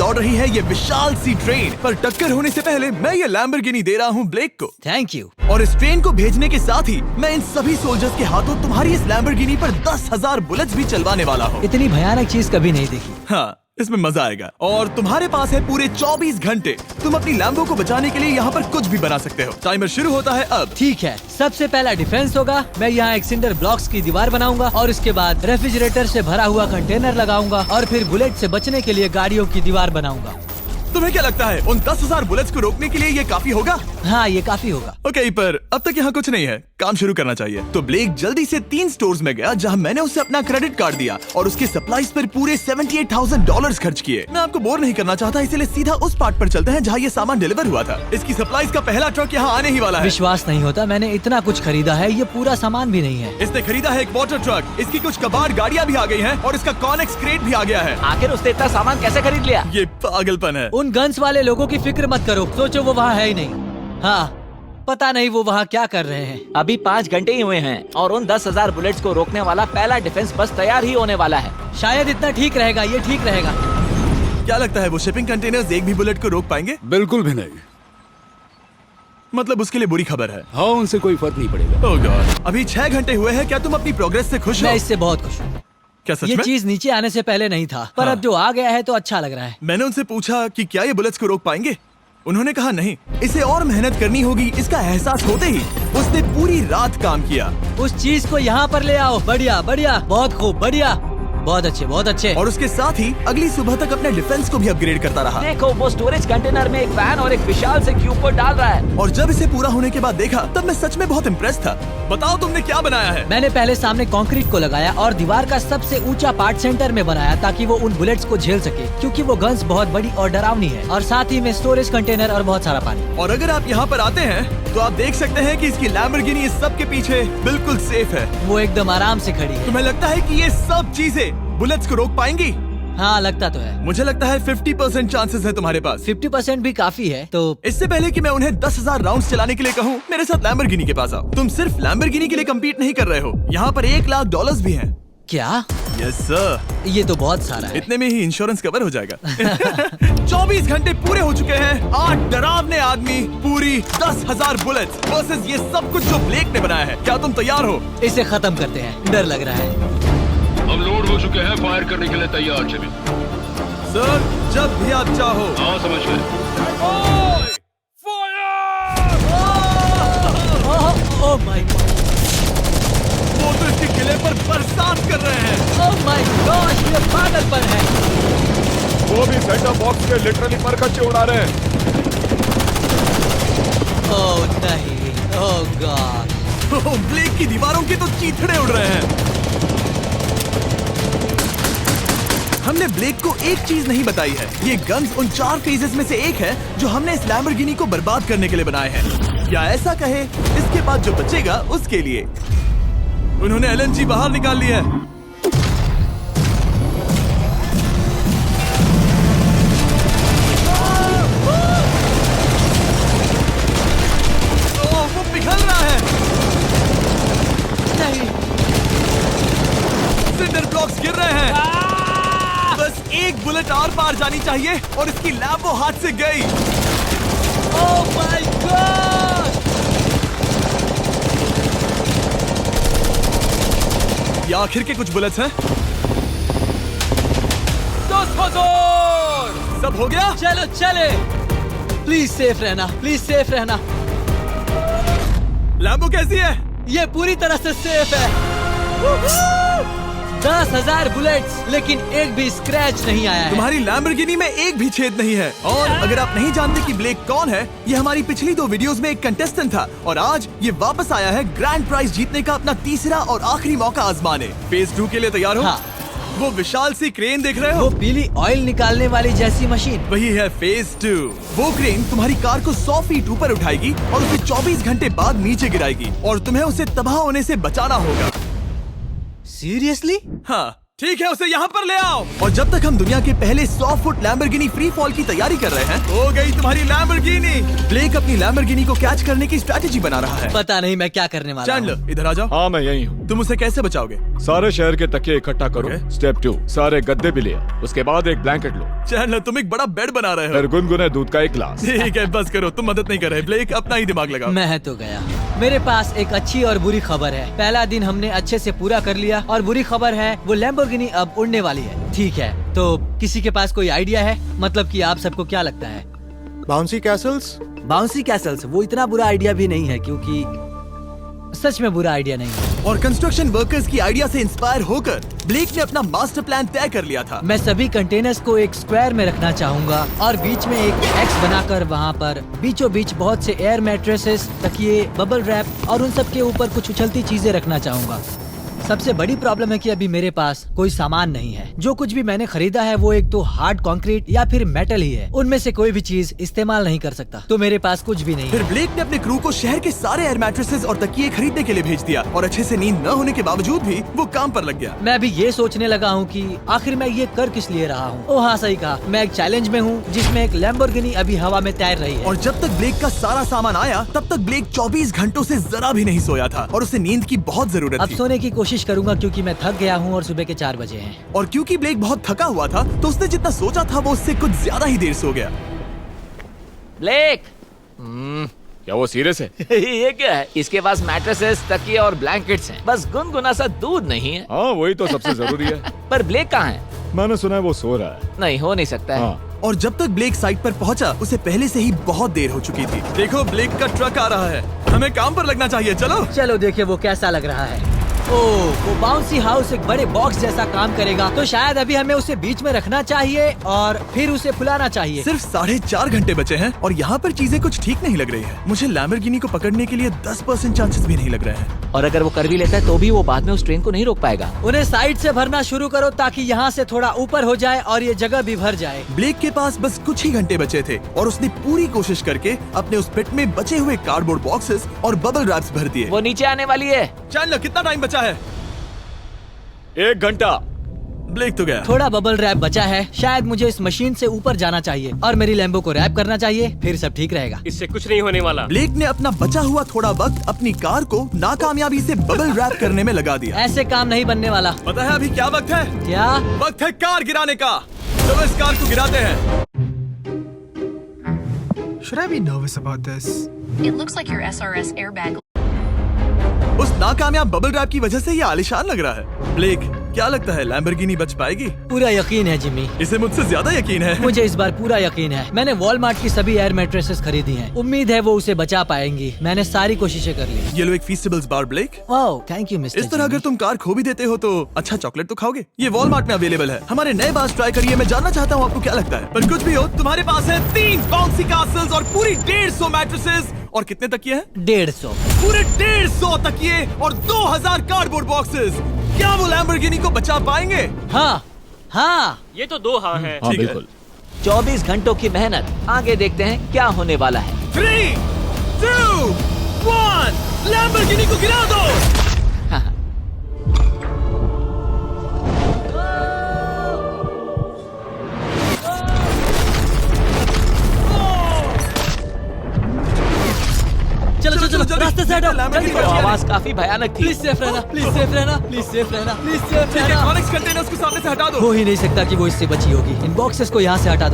दौड़ रही है ये विशाल सी ट्रेन, पर टक्कर होने से पहले मैं ये लैम्बोर्गिनी दे रहा हूँ ब्लेक को। Thank you. और इस ट्रेन को भेजने के साथ ही मैं इन सभी सोल्जर्स के हाथों तुम्हारी इस लैम्बोर्गिनी पर 10,000 बुलेट्स भी चलवाने वाला हूँ। इतनी भयानक चीज कभी नहीं देखी। हाँ, इसमें मजा आएगा। और तुम्हारे पास है पूरे 24 घंटे। तुम अपनी लैम्बो को बचाने के लिए यहाँ पर कुछ भी बना सकते हो। टाइमर शुरू होता है अब। ठीक है, सबसे पहला डिफेंस होगा। मैं यहाँ एक सिंडर ब्लॉक्स की दीवार बनाऊंगा और इसके बाद रेफ्रिजरेटर से भरा हुआ कंटेनर लगाऊंगा और फिर बुलेट से बचने के लिए गाड़ियों की दीवार बनाऊंगा। तुम्हें क्या लगता है उन 10,000 बुलेट्स को रोकने के लिए ये काफी होगा? हाँ, ये काफी होगा। ओके, पर अब तक यहाँ कुछ नहीं है, काम शुरू करना चाहिए। तो ब्लेक जल्दी से 3 स्टोर्स में गया जहाँ मैंने उसे अपना क्रेडिट कार्ड दिया और उसके सप्लाईज पर पूरे $78,000 खर्च किए। मैं आपको बोर नहीं करना चाहता, इसलिए सीधा उस पार्ट पर चलते हैं जहाँ ये सामान डिलीवर हुआ था। इसकी सप्लाईज का पहला ट्रक यहाँ आने ही वाला है। विश्वास नहीं होता, मैंने इतना कुछ खरीदा है, ये पूरा सामान भी नहीं है। इसने खरीदा है एक वाटर ट्रक, इसकी कुछ कबाड़ गाड़ियाँ भी आ गई हैं और इसका कॉनेक्स क्रेट भी आ गया है। आखिर उसने इतना सामान कैसे खरीद लिया? ये पागलपन है। उन गन्स वाले लोगों की फिक्र मत करो, सोचो वो वहाँ है ही नहीं। हाँ, पता नहीं वो वहाँ क्या कर रहे हैं। अभी 5 घंटे ही हुए हैं और उन 10,000 बुलेट्स को रोकने वाला पहला डिफेंस बस तैयार ही होने वाला है। शायद इतना ठीक रहेगा, ये ठीक रहेगा। क्या लगता है वो शिपिंग कंटेनर्स एक भी बुलेट को रोक पाएंगे? बिल्कुल भी नहीं। मतलब उसके लिए बुरी खबर है। हाँ, उनसे कोई फर्क नहीं पड़ेगा। ओह गॉड, अभी 6 घंटे हुए हैं। क्या तुम अपनी प्रोग्रेस से खुश हो? मैं इससे बहुत खुश हूँ। क्या सच ये में? चीज नीचे आने से पहले नहीं था, पर हाँ। अब जो आ गया है तो अच्छा लग रहा है। मैंने उनसे पूछा कि क्या ये बुलेट्स को रोक पाएंगे। उन्होंने कहा नहीं, इसे और मेहनत करनी होगी। इसका एहसास होते ही उसने पूरी रात काम किया। उस चीज को यहाँ पर ले आओ। बढ़िया बढ़िया, बहुत खूब, बढ़िया, बहुत अच्छे, बहुत अच्छे। और उसके साथ ही अगली सुबह तक अपने डिफेंस को भी अपग्रेड करता रहा। देखो, वो स्टोरेज कंटेनर में एक वैन और एक विशाल से क्यूब को डाल रहा है। और जब इसे पूरा होने के बाद देखा तब मैं सच में बहुत इम्प्रेस था। बताओ तुमने क्या बनाया है? मैंने पहले सामने कंक्रीट को लगाया और दीवार का सबसे ऊंचा पार्ट सेंटर में बनाया ताकि वो उन बुलेट्स को झेल सके, क्योंकि वो गन्स बहुत बड़ी और डरावनी है। और साथ ही में स्टोरेज कंटेनर और बहुत सारा पानी। और अगर आप यहाँ पर आते हैं तो आप देख सकते हैं कि इसकी लैम्बोर्गिनी इस सब के पीछे बिल्कुल सेफ है। वो एकदम आराम से खड़ी है। तुम्हें लगता है कि ये सब चीजें बुलेट्स को रोक पाएंगी? हाँ, लगता तो है। मुझे लगता है 50% चांसेस है तुम्हारे पास। 50% भी काफी है। तो इससे पहले कि मैं उन्हें 10,000 राउंड्स चलाने के लिए कहूँ, मेरे साथ लैम्बोर्गिनी के पास आओ। तुम सिर्फ लैम्बोर्गिनी के लिए कम्पीट नहीं कर रहे हो, यहाँ पर $1,00,000 भी हैं। क्या? Yes sir. ये तो बहुत सारा है। इतने में ही इंश्योरेंस कवर हो जाएगा। 24 घंटे पूरे हो चुके हैं। 8 डरावने आदमी, पूरी 10,000 बुलेट्स वर्सेस ये सब कुछ जो ब्लेक ने बनाया है। क्या तुम तैयार हो? इसे खत्म करते हैं, डर लग रहा है। हम लोड हो चुके हैं, फायर करने के लिए तैयार। चलिए सर, जब भी आप चाहो। हाँ, समझ गए। ओह माय गॉड, वो तो इसके किले पर बरसात कर रहे हैं। ओह माय गॉड, ये पागलपन है। वो भी सेटअप बॉक्स के लिटरली पर कच्चे उड़ा रहे हैं। ओह नहीं, ओह गॉड। ओह, ब्लेक की दीवारों के तो चीथड़े उड़ रहे हैं। हमने ब्लेक को एक चीज नहीं बताई है, ये गन्स उन 4 फेजेस में से एक है जो हमने इस लैम्बोर्गिनी को बर्बाद करने के लिए बनाए हैं। या ऐसा कहे, इसके बाद जो बचेगा उसके लिए। उन्होंने LNG बाहर निकाल ली है। ओह, वो पिघल रहा है। नहीं, सिंडर ब्लॉक्स गिर रहे हैं। बस एक बुलेट और पार जानी चाहिए और इसकी लैम्बो हाथ से गई। Oh my God. ये आखिर के कुछ बुलेट्स हैं। सब हो गया? चलो चले। प्लीज सेफ रहना, प्लीज सेफ रहना। लैम्बो कैसी है? ये पूरी तरह से सेफ है। 10,000 बुलेट्स, लेकिन एक भी स्क्रैच नहीं आया है। तुम्हारी लैम्बोर्गिनी में एक भी छेद नहीं है। और अगर आप नहीं जानते कि ब्लेक कौन है, ये हमारी पिछली 2 वीडियोस में एक कंटेस्टेंट था और आज ये वापस आया है ग्रैंड प्राइज जीतने का अपना तीसरा और आखिरी मौका आजमाने। फेज 2 के लिए तैयार हो? हाँ। वो विशाल सी क्रेन देख रहे हो? वो पीली ऑयल निकालने वाली जैसी मशीन। वही है फेज 2। वो क्रेन तुम्हारी कार को 100 फीट ऊपर उठाएगी और उसे 24 घंटे बाद नीचे गिराएगी और तुम्हें उसे तबाह होने से बचाना होगा। सीरियसली? हाँ, ठीक है, उसे यहाँ पर ले आओ। और जब तक हम दुनिया के पहले 100 फुट लैम्बोर्गिनी फ्री फॉल की तैयारी कर रहे हैं, हो गई तुम्हारी लैम्बोर्गिनी। ब्लेक अपनी लैम्बोर्गिनी को कैच करने की स्ट्रैटेजी बना रहा है। पता नहीं मैं क्या करने वाला हूँ। चैंडलर, इधर आ जाओ। हाँ, मैं यही हूँ। तुम उसे कैसे बचाओगे? सारे शहर के तकिए इकट्ठा करो। Okay. स्टेप 2, सारे गद्दे भी ले आओ। उसके बाद एक ब्लैंकेट लो। चैंडलर, तुम एक बड़ा बेड बना रहे हो। फिर गुनगुने दूध का एक गिलास। ठीक है, बस करो, तुम मदद नहीं कर रहे। ब्लेक, अपना ही दिमाग लगाओ। मैं तो गया। मेरे पास एक अच्छी और बुरी खबर है। पहला दिन हमने अच्छे से पूरा कर लिया और बुरी खबर है वो लैम्बोर्गिनी अब उड़ने वाली है। ठीक है, तो किसी के पास कोई आइडिया है? मतलब कि आप सबको क्या लगता है? Bouncy Castle's? बाउंसी कैसल्स वो इतना बुरा आइडिया भी नहीं है, क्योंकि सच में बुरा आइडिया नहीं है। और कंस्ट्रक्शन वर्कर्स की आइडिया से इंस्पायर होकर ब्लेक ने अपना मास्टर प्लान तय कर लिया था। मैं सभी कंटेनर्स को एक स्क्वायर में रखना चाहूंगा और बीच में एक एक्स बनाकर वहाँ पर बीचों बीच बहुत से एयर मैट्रेसेस, तकिए, बबल रैप और उन सब के ऊपर कुछ उछलती चीजें रखना चाहूंगा। सबसे बड़ी प्रॉब्लम है कि अभी मेरे पास कोई सामान नहीं है। जो कुछ भी मैंने खरीदा है वो एक तो हार्ड कंक्रीट या फिर मेटल ही है। उनमें से कोई भी चीज इस्तेमाल नहीं कर सकता, तो मेरे पास कुछ भी नहीं फिर है। ब्लेक ने अपने क्रू को शहर के सारे एयर मैट्रेसेस और तकिए खरीदने के लिए भेज दिया और अच्छे से नींद न होने के बावजूद भी वो काम पर लग गया। मैं अभी ये सोचने लगा हूँ कि आखिर मैं ये कर किस लिए रहा हूँ। ओह हाँ, सही कहा, मैं एक चैलेंज में हूँ जिसमें एक लैम्बोर्गिनी अभी हवा में तैर रही है। और जब तक ब्लेक का सारा सामान आया तब तक ब्लेक 24 घंटों से जरा भी नहीं सोया था और उसे नींद की बहुत जरूरत अब थी। सोने की कोशिश करूंगा क्योंकि मैं थक गया हूँ और सुबह के 4 बजे हैं। और क्योंकि ब्लेक बहुत थका हुआ था तो उसने जितना सोचा था वो उससे कुछ ज्यादा ही देर सो गया। ब्लेक क्या वो सीरियस है? ये क्या है? इसके पास मैट्रेसेस, तकिए और ब्लैंकेट्स हैं। बस गुनगुना सा दूध नहीं है। हाँ, वही तो सबसे जरूरी है। पर ब्लेक कहाँ है? मैंने सुना है वो सो रहा है। नहीं, हो नहीं सकता है। हाँ। और जब तक ब्लेक साइट पर पहुंचा उसे पहले से ही बहुत देर हो चुकी थी। देखो, ब्लेक का ट्रक आ रहा है, हमें काम पर लगना चाहिए। चलो चलो देखिए वो कैसा लग रहा है। ओह, वो बाउंसी हाउस एक बड़े बॉक्स जैसा काम करेगा, तो शायद अभी हमें उसे बीच में रखना चाहिए और फिर उसे फुलाना चाहिए। सिर्फ 4.5 घंटे बचे हैं और यहाँ पर चीजें कुछ ठीक नहीं लग रही है। मुझे लैम्बोर्गिनी को पकड़ने के लिए 10% चांसेस भी नहीं लग रहे हैं। और अगर वो कर भी लेता है तो भी वो बाद में उस ट्रेन को नहीं रोक पाएगा। उन्हें साइड से भरना शुरू करो ताकि यहाँ से थोड़ा ऊपर हो जाए और ये जगह भी भर जाए। ब्लेक के पास बस कुछ ही घंटे बचे थे और उसने पूरी कोशिश करके अपने उस पिट में बचे हुए कार्डबोर्ड बॉक्सेस और बबल रैप्स भर दिए। वो नीचे आने वाली है। चैंडलर, कितना टाइम बचा है? 1 घंटा। ब्लेक तो गया। थोड़ा बबल रैप बचा है। शायद मुझे इस मशीन से ऊपर जाना चाहिए और मेरी लैम्बो को रैप करना चाहिए, फिर सब ठीक रहेगा। इससे कुछ नहीं होने वाला। ब्लेक ने अपना बचा हुआ थोड़ा वक्त अपनी कार को नाकामयाबी से बबल रैप करने में लगा दिया। ऐसे काम नहीं बनने वाला। पता है अभी क्या वक्त है? क्या? वक्त है कार गिराने का। चलो इस कार को गिराते हैं। Should I be nervous about this? It looks like your SRS airbag. उस नाकामयाब बबल रैप की वजह से ये आलिशान लग रहा है। ब्लेक, क्या लगता है लैम्बोर्गिनी बच पाएगी? पूरा यकीन है जिमी। इसे मुझसे ज्यादा यकीन है। मुझे इस बार पूरा यकीन है। मैंने वॉलमार्ट की सभी एयर मैट्रेसेस खरीदी हैं। उम्मीद है वो उसे बचा पाएंगी। मैंने सारी कोशिशें कर ली। ये लो एक फीस्टेबल्स बार ब्लेक। वाह, थैंक यू मिस्टर। इस तरह अगर तुम कार खो भी देते हो तो अच्छा चॉकलेट तो खाओगे। ये वॉलमार्ट में अवेलेबल है। हमारे नए बार्स ट्राई करिए। मैं जानना चाहता हूँ आपको क्या लगता है। पर कुछ भी हो, तुम्हारे पास है 3 बाउंसी कासल्स और पूरी 150 मैट्रेसेस और कितने तकिए हैं? 150। पूरे 150 तकिए और 2000 कार्डबोर्ड बॉक्सेस। क्या वो लैम्बोर्गिनी को बचा पाएंगे? हाँ हाँ। ये तो 2 हाँ है। हाँ, ठीक है। बिल्कुल। 24 घंटों की मेहनत। आगे देखते हैं क्या होने वाला है। 3, 2, 1, लैम्बोर्गिनी को गिरा दो। चलो चलो चलो, रास्ते से हटो। जल्दी वो आवाज काफी भयानक थी। प्लीज सेफ रहना, प्लीज सेफ रहना, प्लीज सेफ रहना, प्लीज सेफ ठीक है, रहना। कॉनिक्स कंटेनर्स को सामने से हटा दो। हो ही नहीं सकता कि वो इससे बची होगी। इन बॉक्सेस को यहाँ से हटा दो।